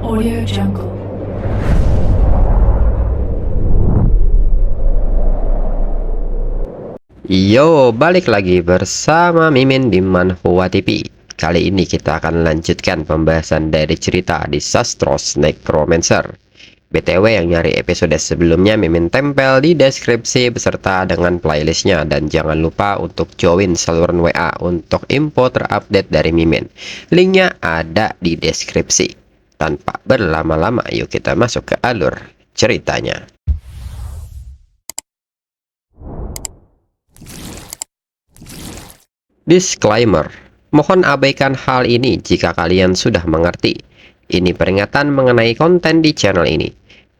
Audio Jungle. Yo, balik lagi bersama Mimin di Manhwa TV. Kali ini kita akan lanjutkan pembahasan dari cerita di Sastros Necromancer. BTW yang nyari episode sebelumnya Mimin tempel di deskripsi beserta dengan playlistnya. Dan jangan lupa untuk join saluran WA untuk info terupdate dari Mimin. Linknya ada di deskripsi. Tanpa berlama-lama, yuk kita masuk ke alur ceritanya. Disclaimer, mohon abaikan hal ini jika kalian sudah mengerti. Ini peringatan mengenai konten di channel ini.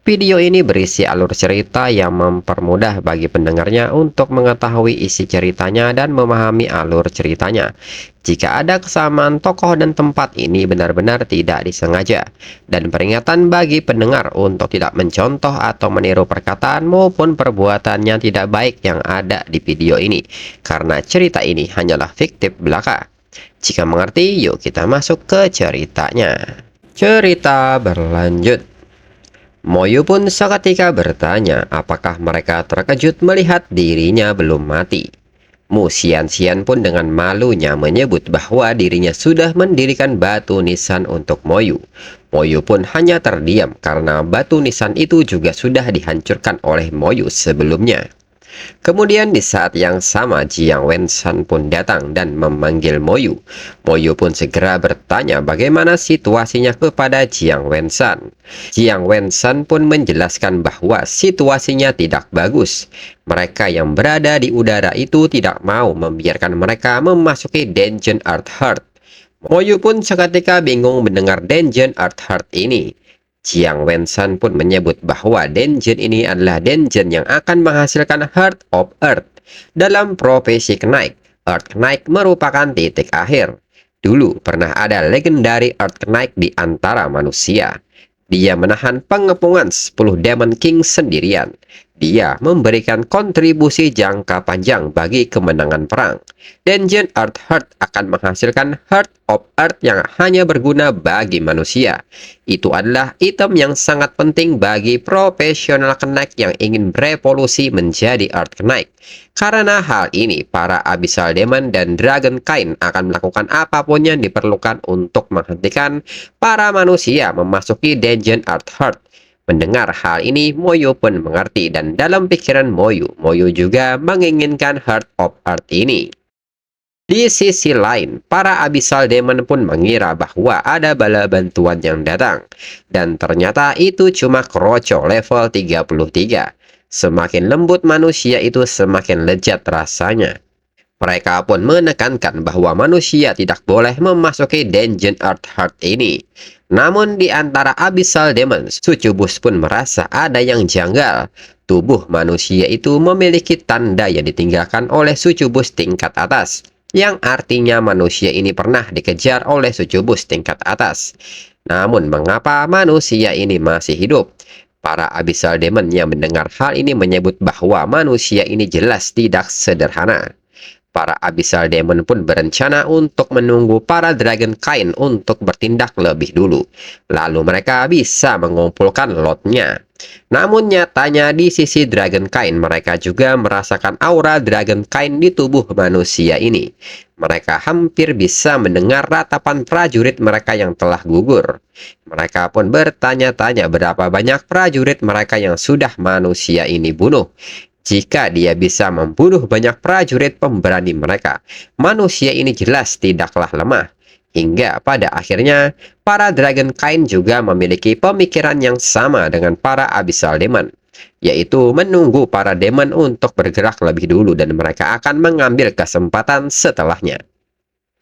Video ini berisi alur cerita yang mempermudah bagi pendengarnya untuk mengetahui isi ceritanya dan memahami alur ceritanya. Jika ada kesamaan tokoh dan tempat, ini benar-benar tidak disengaja. Dan peringatan bagi pendengar untuk tidak mencontoh atau meniru perkataan maupun perbuatannya tidak baik yang ada di video ini. Karena cerita ini hanyalah fiktif belaka. Jika mengerti, yuk kita masuk ke ceritanya. Cerita berlanjut. Moyu pun seketika bertanya apakah mereka terkejut melihat dirinya belum mati. Mu Xian-Xian pun dengan malunya menyebut bahwa dirinya sudah mendirikan batu nisan untuk Moyu. Moyu pun hanya terdiam karena batu nisan itu juga sudah dihancurkan oleh Moyu sebelumnya. Kemudian di saat yang sama Jiang Wenshan pun datang dan memanggil Moyu. Moyu pun segera bertanya bagaimana situasinya kepada Jiang Wenshan. Jiang Wenshan pun menjelaskan bahwa situasinya tidak bagus. Mereka yang berada di udara itu tidak mau membiarkan mereka memasuki Dungeon Earthheart. Moyu pun seketika bingung mendengar Dungeon Earthheart ini. Jiang Wenshan pun menyebut bahwa dungeon ini adalah dungeon yang akan menghasilkan Heart of Earth. Dalam profesi Knight, Earth Knight merupakan titik akhir. Dulu pernah ada legendary Earth Knight di antara manusia. Dia menahan pengepungan 10 Demon King sendirian. Dia memberikan kontribusi jangka panjang bagi kemenangan perang. Dungeon Earthheart akan menghasilkan Heart of Earth yang hanya berguna bagi manusia. Itu adalah item yang sangat penting bagi profesional Knight yang ingin berevolusi menjadi Earth Knight. Karena hal ini, para Abyssal Demon dan Dragon Kain akan melakukan apapun yang diperlukan untuk menghentikan para manusia memasuki Dungeon Earthheart. Mendengar hal ini, Moyu pun mengerti dan dalam pikiran Moyu juga menginginkan Heart of Earth ini. Di sisi lain, para Abyssal Demon pun mengira bahwa ada bala bantuan yang datang. Dan ternyata itu cuma kroco level 33. Semakin lembut manusia itu semakin lezat rasanya. Mereka pun menekankan bahwa manusia tidak boleh memasuki Dungeon Earthheart ini. Namun di antara Abyssal Demon, Succubus pun merasa ada yang janggal. Tubuh manusia itu memiliki tanda yang ditinggalkan oleh Succubus tingkat atas, yang artinya manusia ini pernah dikejar oleh Succubus tingkat atas. Namun mengapa manusia ini masih hidup? Para Abyssal Demon yang mendengar hal ini menyebut bahwa manusia ini jelas tidak sederhana. Para Abyssal Demon pun berencana untuk menunggu para Dragon Kain untuk bertindak lebih dulu. Lalu mereka bisa mengumpulkan lotnya. Namun nyatanya di sisi Dragon Kain mereka juga merasakan aura Dragon Kain di tubuh manusia ini. Mereka hampir bisa mendengar ratapan prajurit mereka yang telah gugur. Mereka pun bertanya-tanya berapa banyak prajurit mereka yang sudah manusia ini bunuh. Jika dia bisa membunuh banyak prajurit pemberani mereka, manusia ini jelas tidaklah lemah. Hingga pada akhirnya, para Dragon Kain juga memiliki pemikiran yang sama dengan para Abyssal Demon, yaitu menunggu para demon untuk bergerak lebih dulu dan mereka akan mengambil kesempatan setelahnya.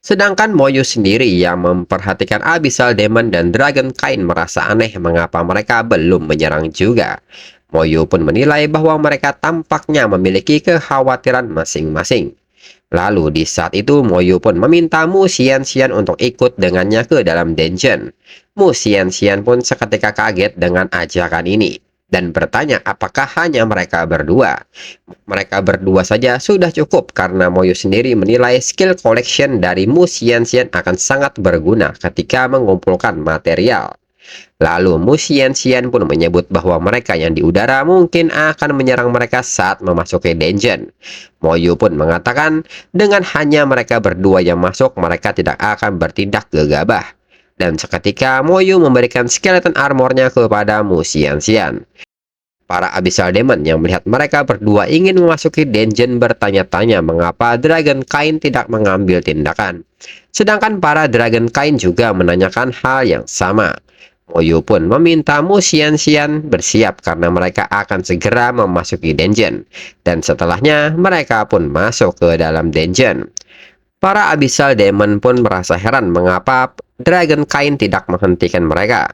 Sedangkan Moyu sendiri yang memperhatikan Abyssal Demon dan Dragon Kain merasa aneh mengapa mereka belum menyerang juga. Moyu pun menilai bahwa mereka tampaknya memiliki kekhawatiran masing-masing. Lalu di saat itu Moyu pun meminta Mu Xian-Xian untuk ikut dengannya ke dalam dungeon. Mu Xian-Xian pun seketika kaget dengan ajakan ini dan bertanya apakah hanya mereka berdua. Mereka berdua saja sudah cukup karena Moyu sendiri menilai skill collection dari Mu Xian-Xian akan sangat berguna ketika mengumpulkan material. Lalu Mu Xianxian pun menyebut bahwa mereka yang di udara mungkin akan menyerang mereka saat memasuki dungeon. Mo Yu pun mengatakan dengan hanya mereka berdua yang masuk, mereka tidak akan bertindak gegabah. Dan seketika Mo Yu memberikan skeleton armornya kepada Mu Xianxian. Para Abyssal Demon yang melihat mereka berdua ingin memasuki dungeon bertanya-tanya mengapa Dragon Kain tidak mengambil tindakan. Sedangkan para Dragon Kain juga menanyakan hal yang sama. Mo Yu pun meminta Mu Xianxian bersiap karena mereka akan segera memasuki dungeon. Dan setelahnya mereka pun masuk ke dalam dungeon. Para Abyssal Demon pun merasa heran mengapa Dragon Kain tidak menghentikan mereka.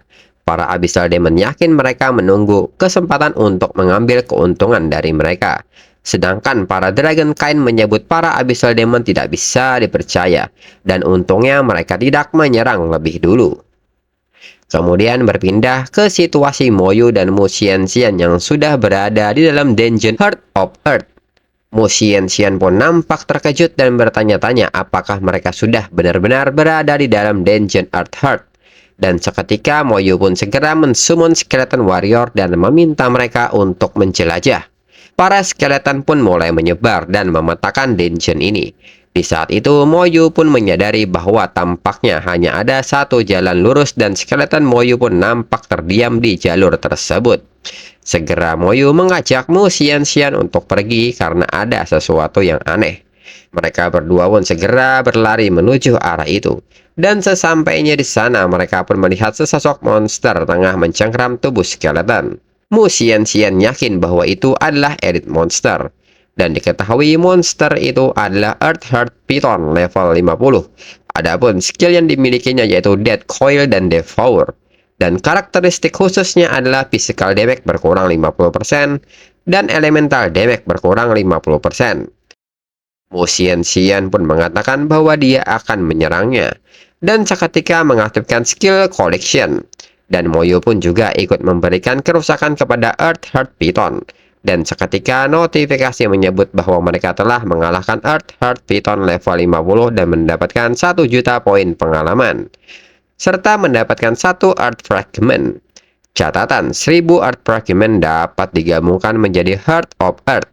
Para Abyssal Demon yakin mereka menunggu kesempatan untuk mengambil keuntungan dari mereka. Sedangkan para Dragon Kain menyebut para Abyssal Demon tidak bisa dipercaya, dan untungnya mereka tidak menyerang lebih dulu. Kemudian berpindah ke situasi Mo Yu dan Mu Xianxian yang sudah berada di dalam dungeon Heart of Earth. Mu Xianxian pun nampak terkejut dan bertanya-tanya apakah mereka sudah benar-benar berada di dalam dungeon Earth Heart. Dan seketika Mo Yu pun segera mensummon skeleton warrior dan meminta mereka untuk menjelajah. Para skeleton pun mulai menyebar dan memetakan dungeon ini. Di saat itu Mo Yu pun menyadari bahwa tampaknya hanya ada satu jalan lurus dan skeleton Mo Yu pun nampak terdiam di jalur tersebut. Segera Mo Yu mengajak Mu Xianxian untuk pergi karena ada sesuatu yang aneh. Mereka berdua pun segera berlari menuju arah itu. Dan sesampainya di sana, mereka pun melihat sesosok monster tengah mencengkram tubuh skeleton. Mu Xianxian yakin bahwa itu adalah Elite Monster. Dan diketahui monster itu adalah Earth Heart Python level 50. Adapun skill yang dimilikinya yaitu Death Coil dan Devour. Dan karakteristik khususnya adalah Physical Damage berkurang 50% dan Elemental Damage berkurang 50%. Mu Xianxian pun mengatakan bahwa dia akan menyerangnya, dan seketika mengaktifkan skill Collection. Dan Mo Yu pun juga ikut memberikan kerusakan kepada Earth Heart Python. Dan seketika notifikasi menyebut bahwa mereka telah mengalahkan Earth Heart Python level 50 dan mendapatkan 1 juta poin pengalaman. Serta mendapatkan 1 Earth Fragment. Catatan, 1000 Earth Fragment dapat digabungkan menjadi Heart of Earth.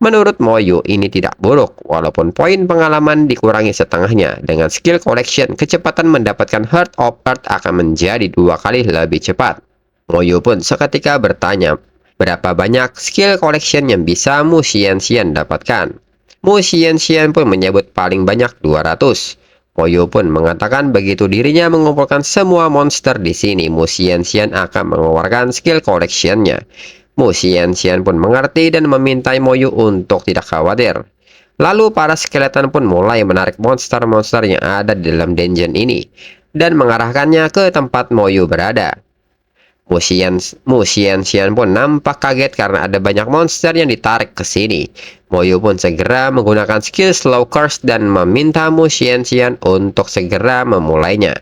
Menurut Mo Yu ini tidak buruk, walaupun poin pengalaman dikurangi setengahnya. Dengan skill collection, kecepatan mendapatkan Heart of Earth akan menjadi 2 kali lebih cepat. Mo Yu pun seketika bertanya, berapa banyak skill collection yang bisa Mu Xianxian dapatkan? Mu Xianxian pun menyebut paling banyak 200. Mo Yu pun mengatakan begitu dirinya mengumpulkan semua monster di sini, Mu Xianxian akan mengeluarkan skill collection-nya. Mu Xianxian pun mengerti dan meminta Mo Yu untuk tidak khawatir. Lalu para skeleton pun mulai menarik monster-monster yang ada di dalam dungeon ini dan mengarahkannya ke tempat Mo Yu berada. Mu Xianxian pun nampak kaget karena ada banyak monster yang ditarik ke sini. Mo Yu pun segera menggunakan skill Slow Curse dan meminta Mu Xianxian untuk segera memulainya.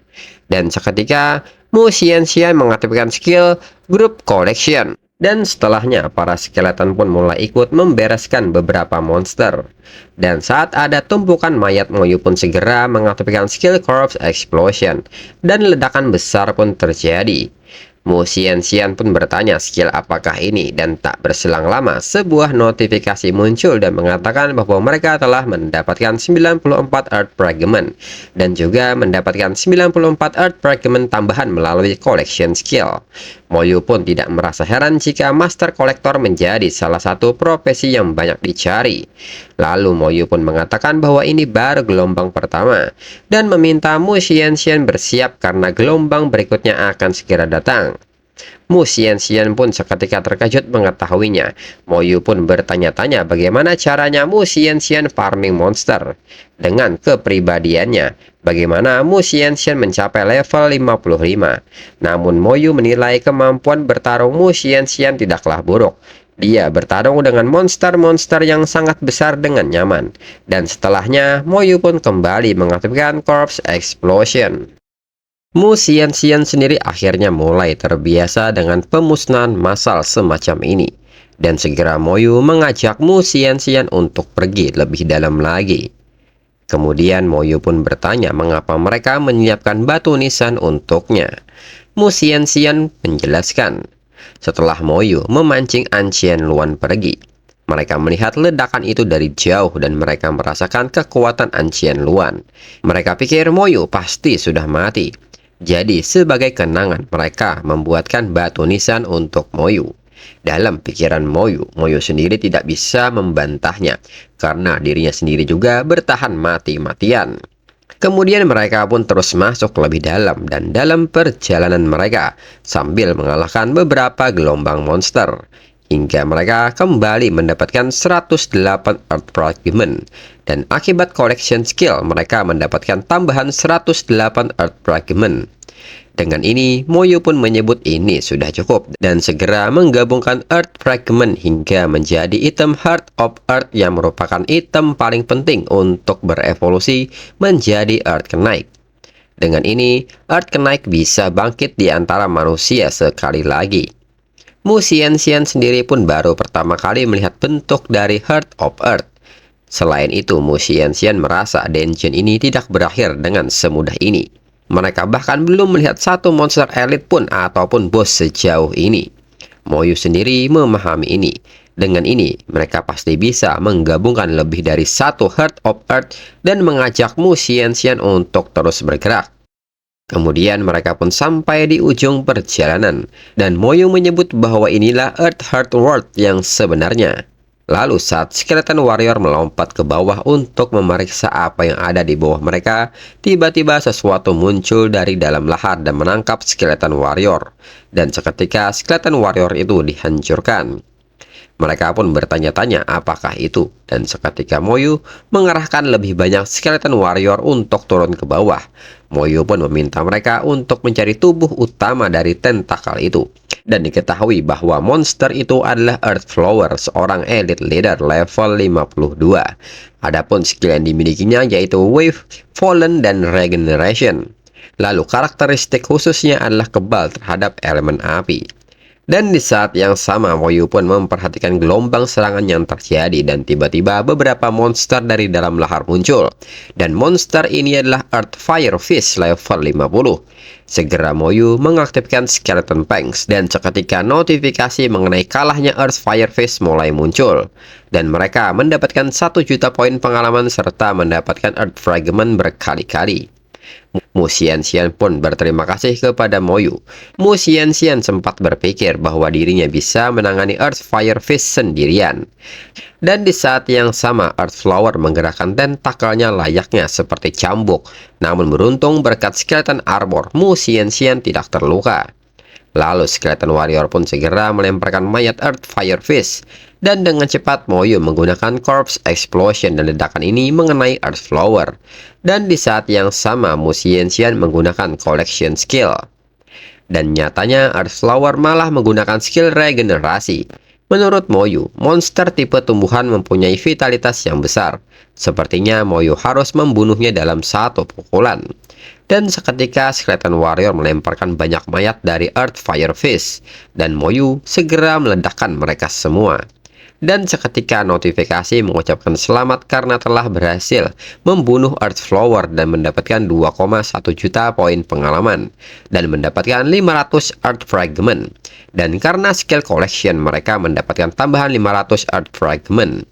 Dan seketika Mu Xianxian mengaktifkan skill Group Collection. Dan setelahnya, para skeleton pun mulai ikut membereskan beberapa monster. Dan saat ada tumpukan mayat, Mo Yu pun segera mengaktifkan skill Corpse Explosion. Dan ledakan besar pun terjadi. Mu Xianxian pun bertanya skill apakah ini, dan tak berselang lama sebuah notifikasi muncul dan mengatakan bahwa mereka telah mendapatkan 94 Earth Fragment dan juga mendapatkan 94 Earth Fragment tambahan melalui collection skill. Mo Yu pun tidak merasa heran jika Master Collector menjadi salah satu profesi yang banyak dicari. Lalu Mo Yu pun mengatakan bahwa ini baru gelombang pertama dan meminta Mu Xianxian bersiap karena gelombang berikutnya akan segera datang. Mu Xianxian pun seketika terkejut mengetahuinya. Mo Yu pun bertanya-tanya bagaimana caranya Mu Xianxian farming monster. Dengan kepribadiannya, bagaimana Mu Xianxian mencapai level 55. Namun Mo Yu menilai kemampuan bertarung Mu Xianxian tidaklah buruk. Dia bertarung dengan monster-monster yang sangat besar dengan nyaman. Dan setelahnya, Mo Yu pun kembali mengaktifkan Corpse Explosion. Mu Xianxian sendiri akhirnya mulai terbiasa dengan pemusnahan massal semacam ini. Dan segera Mo Yu mengajak Mu Xianxian untuk pergi lebih dalam lagi. Kemudian Mo Yu pun bertanya mengapa mereka menyiapkan batu nisan untuknya. Mu Xianxian menjelaskan. Setelah Moyu memancing Ancien Luan pergi, mereka melihat ledakan itu dari jauh dan mereka merasakan kekuatan Ancien Luan. Mereka pikir Moyu pasti sudah mati. Jadi sebagai kenangan mereka membuatkan batu nisan untuk Moyu. Dalam pikiran Moyu, Moyu sendiri tidak bisa membantahnya karena dirinya sendiri juga bertahan mati-matian. Kemudian mereka pun terus masuk lebih dalam dan dalam perjalanan mereka sambil mengalahkan beberapa gelombang monster hingga mereka kembali mendapatkan 108 Earth Fragment dan akibat collection skill mereka mendapatkan tambahan 108 Earth Fragment. Dengan ini, Moyu pun menyebut ini sudah cukup dan segera menggabungkan Earth Fragment hingga menjadi item Heart of Earth yang merupakan item paling penting untuk berevolusi menjadi Earth Knight. Dengan ini, Earth Knight bisa bangkit di antara manusia sekali lagi. Mu Xianxian sendiri pun baru pertama kali melihat bentuk dari Heart of Earth. Selain itu, Mu Xianxian merasa dungeon ini tidak berakhir dengan semudah ini. Mereka bahkan belum melihat satu monster elit pun ataupun bos sejauh ini. Moyu sendiri memahami ini. Dengan ini, mereka pasti bisa menggabungkan lebih dari satu Heart of Earth dan mengajak Mu Xianxian untuk terus bergerak. Kemudian mereka pun sampai di ujung perjalanan, dan Moyu menyebut bahwa inilah Earth Heart World yang sebenarnya. Lalu saat Skeleton Warrior melompat ke bawah untuk memeriksa apa yang ada di bawah mereka, tiba-tiba sesuatu muncul dari dalam lahar dan menangkap Skeleton Warrior. Dan seketika Skeleton Warrior itu dihancurkan. Mereka pun bertanya-tanya apakah itu, dan seketika Moyu mengerahkan lebih banyak Skeleton Warrior untuk turun ke bawah. Moyu pun meminta mereka untuk mencari tubuh utama dari tentakel itu. Dan diketahui bahwa monster itu adalah Earth Flower, seorang elite leader level 52. Adapun skill yang dimilikinya yaitu Wave, Fallen, dan Regeneration. Lalu karakteristik khususnya adalah kebal terhadap elemen api. Dan di saat yang sama, Moyu pun memperhatikan gelombang serangan yang terjadi dan tiba-tiba beberapa monster dari dalam lahar muncul. Dan monster ini adalah Earth Fire Fish level 50. Segera Moyu mengaktifkan Skeleton Fangs dan seketika notifikasi mengenai kalahnya Earth Fire Fish mulai muncul. Dan mereka mendapatkan 1 juta poin pengalaman serta mendapatkan Earth Fragment berkali-kali. Mu Xianxian pun berterima kasih kepada Moyu. Mu Xianxian sempat berpikir bahwa dirinya bisa menangani Earth Fire Fish sendirian. Dan di saat yang sama, Earth Flower menggerakkan tentakelnya layaknya seperti cambuk. Namun beruntung berkat Skeleton Armor, Mu Xianxian tidak terluka. Lalu Skeleton Warrior pun segera melemparkan mayat Earth Fire Fish. Dan dengan cepat Moyu menggunakan Corpse Explosion dan ledakan ini mengenai Earth Flower. Dan di saat yang sama Mu Xianxian menggunakan Collection Skill. Dan nyatanya Earth Flower malah menggunakan skill regenerasi. Menurut Moyu, monster tipe tumbuhan mempunyai vitalitas yang besar. Sepertinya Moyu harus membunuhnya dalam satu pukulan. Dan seketika Skeleton Warrior melemparkan banyak mayat dari Earth Fire Fish. Dan Moyu segera meledakkan mereka semua. Dan seketika notifikasi mengucapkan selamat karena telah berhasil membunuh Earth Flower dan mendapatkan 2,1 juta poin pengalaman dan mendapatkan 500 Earth Fragment. Dan karena skill collection mereka mendapatkan tambahan 500 Earth Fragment.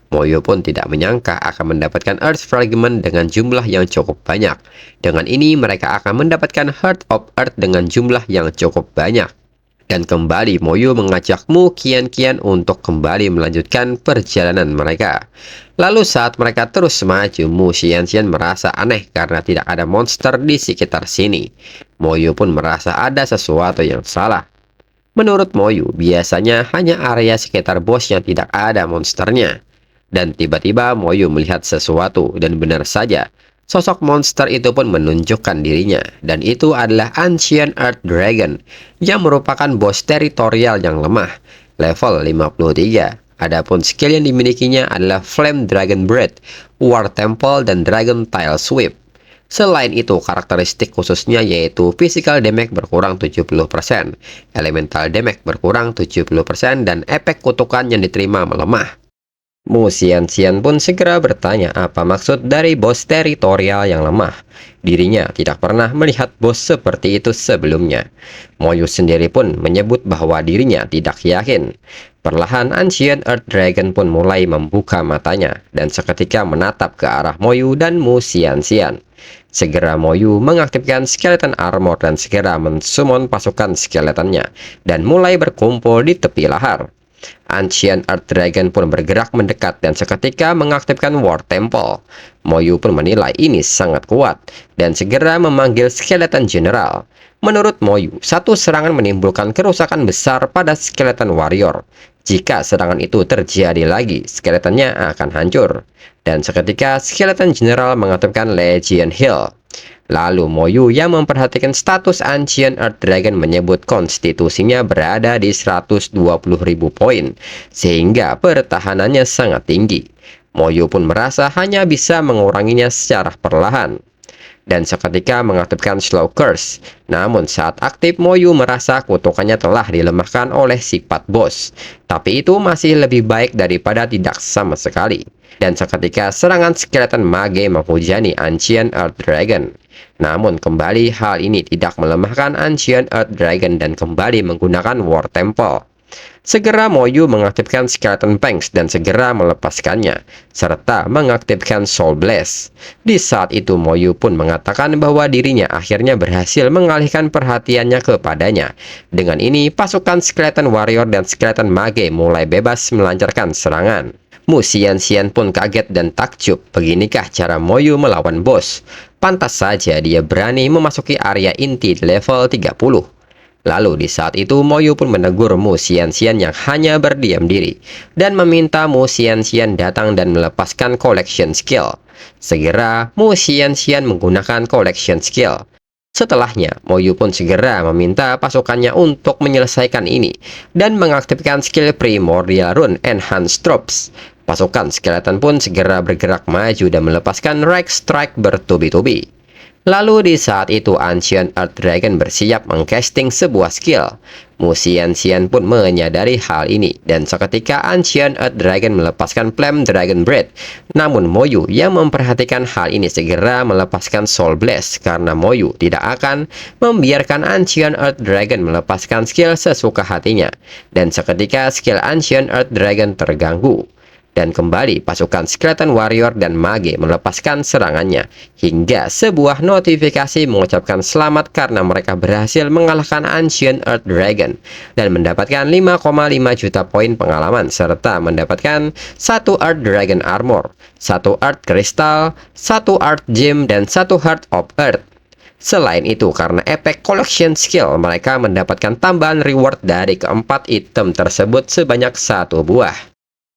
Moyu pun tidak menyangka akan mendapatkan Earth Fragment dengan jumlah yang cukup banyak. Dengan ini mereka akan mendapatkan Heart of Earth dengan jumlah yang cukup banyak. Dan kembali Moyu mengajak Mu Xianxian untuk kembali melanjutkan perjalanan mereka. Lalu saat mereka terus maju, Mu Xianxian merasa aneh karena tidak ada monster di sekitar sini. Moyu pun merasa ada sesuatu yang salah. Menurut Moyu, biasanya hanya area sekitar bos yang tidak ada monsternya. Dan tiba-tiba Moyu melihat sesuatu dan benar saja, sosok monster itu pun menunjukkan dirinya, dan itu adalah Ancient Earth Dragon, yang merupakan bos teritorial yang lemah, level 53. Adapun skill yang dimilikinya adalah Flame Dragon Breath, War Temple, dan Dragon Tile Sweep. Selain itu, karakteristik khususnya yaitu Physical Damage berkurang 70%, Elemental Damage berkurang 70%, dan efek kutukan yang diterima melemah. Mu Xianxian pun segera bertanya apa maksud dari bos teritorial yang lemah. Dirinya tidak pernah melihat bos seperti itu sebelumnya. Moyu sendiri pun menyebut bahwa dirinya tidak yakin. Perlahan Ancient Earth Dragon pun mulai membuka matanya dan seketika menatap ke arah Moyu dan Mu Xianxian. Segera Moyu mengaktifkan skeleton armor dan segera mensummon pasukan skeletonnya dan mulai berkumpul di tepi lahar. Ancient Earth Dragon pun bergerak mendekat dan seketika mengaktifkan War Temple. Moyu pun menilai ini sangat kuat dan segera memanggil Skeleton General. Menurut Moyu, satu serangan menimbulkan kerusakan besar pada Skeleton Warrior. Jika serangan itu terjadi lagi, skeletonnya akan hancur. Dan seketika Skeleton General mengaktifkan Legion Hill. Lalu Moyu yang memperhatikan status Ancient Earth Dragon menyebut konstitusinya berada di 120.000 poin, sehingga pertahanannya sangat tinggi. Moyu pun merasa hanya bisa menguranginya secara perlahan dan seketika mengaktifkan Slow Curse. Namun saat aktif, Moyu merasa kutukannya telah dilemahkan oleh sifat bos. Tapi itu masih lebih baik daripada tidak sama sekali. Dan seketika serangan skeleton mage menghujani Ancient Earth Dragon. Namun kembali hal ini tidak melemahkan Ancient Earth Dragon dan kembali menggunakan War Temple. Segera Moyu mengaktifkan Skeleton Fangs dan segera melepaskannya, serta mengaktifkan Soul Blast. Di saat itu Moyu pun mengatakan bahwa dirinya akhirnya berhasil mengalihkan perhatiannya kepadanya. Dengan ini, pasukan Skeleton Warrior dan Skeleton Mage mulai bebas melancarkan serangan. Mu Xianxian pun kaget dan takjub, beginikah cara Moyu melawan bos? Pantas saja dia berani memasuki area inti di level 30. Lalu di saat itu Moyu pun menegur Mu Xianxian yang hanya berdiam diri dan meminta Mu Xianxian datang dan melepaskan collection skill. Segera Mu Xianxian menggunakan collection skill. Setelahnya, Moyu pun segera meminta pasukannya untuk menyelesaikan ini dan mengaktifkan skill Primordial Rune Enhanced Troops. Pasukan skeleton pun segera bergerak maju dan melepaskan Right Strike bertubi-tubi. Lalu di saat itu Ancient Earth Dragon bersiap mengcasting sebuah skill. Mu Xianxian pun menyadari hal ini dan seketika Ancient Earth Dragon melepaskan Flame Dragon Breath. Namun Moyu yang memperhatikan hal ini segera melepaskan Soul Blast karena Moyu tidak akan membiarkan Ancient Earth Dragon melepaskan skill sesuka hatinya. Dan seketika skill Ancient Earth Dragon terganggu. Dan kembali pasukan Skeleton Warrior dan Mage melepaskan serangannya, hingga sebuah notifikasi mengucapkan selamat karena mereka berhasil mengalahkan Ancient Earth Dragon dan mendapatkan 5,5 juta poin pengalaman serta mendapatkan 1 Earth Dragon Armor, 1 Earth Crystal, 1 Earth Gem, dan 1 Heart of Earth. Selain itu, karena efek collection skill, mereka mendapatkan tambahan reward dari keempat item tersebut sebanyak 1 buah.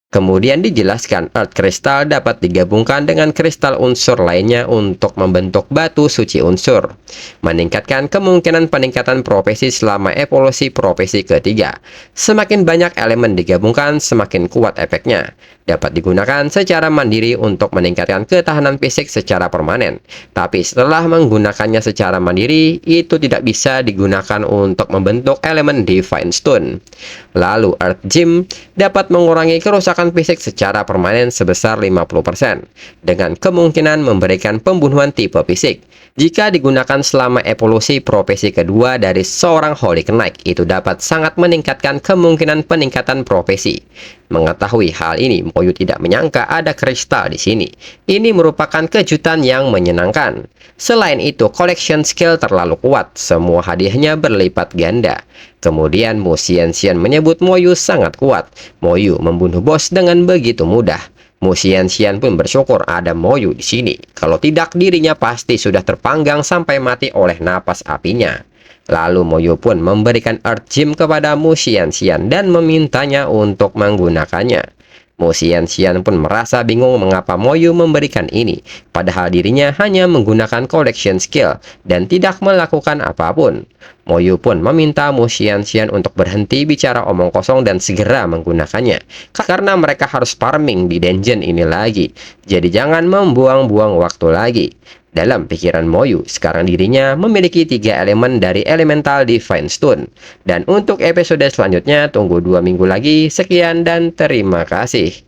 Kemudian dijelaskan Earth Crystal dapat digabungkan dengan kristal unsur lainnya untuk membentuk batu suci unsur, meningkatkan kemungkinan peningkatan profesi selama evolusi profesi ketiga. Semakin banyak elemen digabungkan, semakin kuat efeknya. Dapat digunakan secara mandiri untuk meningkatkan ketahanan fisik secara permanen. Tapi setelah menggunakannya secara mandiri, itu tidak bisa digunakan untuk membentuk elemen Divine Stone. Lalu Earth Gem dapat mengurangi kerusakan fisik secara permanen sebesar 50%, dengan kemungkinan memberikan pembunuhan tipe fisik. Jika digunakan selama evolusi profesi kedua dari seorang Holy Knight, itu dapat sangat meningkatkan kemungkinan peningkatan profesi. Mengetahui hal ini, Moyu tidak menyangka ada kristal di sini. Ini merupakan kejutan yang menyenangkan. Selain itu, collection skill terlalu kuat, semua hadiahnya berlipat ganda. Kemudian Mu Xianxian menyebut Moyu sangat kuat. Moyu membunuh bos dengan begitu mudah. Mu Xianxian pun bersyukur ada Moyu di sini. Kalau tidak, dirinya pasti sudah terpanggang sampai mati oleh napas apinya. Lalu Moyu pun memberikan Earth Gem kepada Mu Xianxian dan memintanya untuk menggunakannya. Mu Xianxian pun merasa bingung mengapa Moyu memberikan ini, padahal dirinya hanya menggunakan collection skill dan tidak melakukan apapun. Moyu pun meminta Mu Xianxian untuk berhenti bicara omong kosong dan segera menggunakannya, karena mereka harus farming di dungeon ini lagi, jadi jangan membuang-buang waktu lagi. Dalam pikiran Moyu, sekarang dirinya memiliki 3 elemen dari Elemental Divine Stone. Dan untuk episode selanjutnya, tunggu 2 minggu lagi. Sekian dan terima kasih.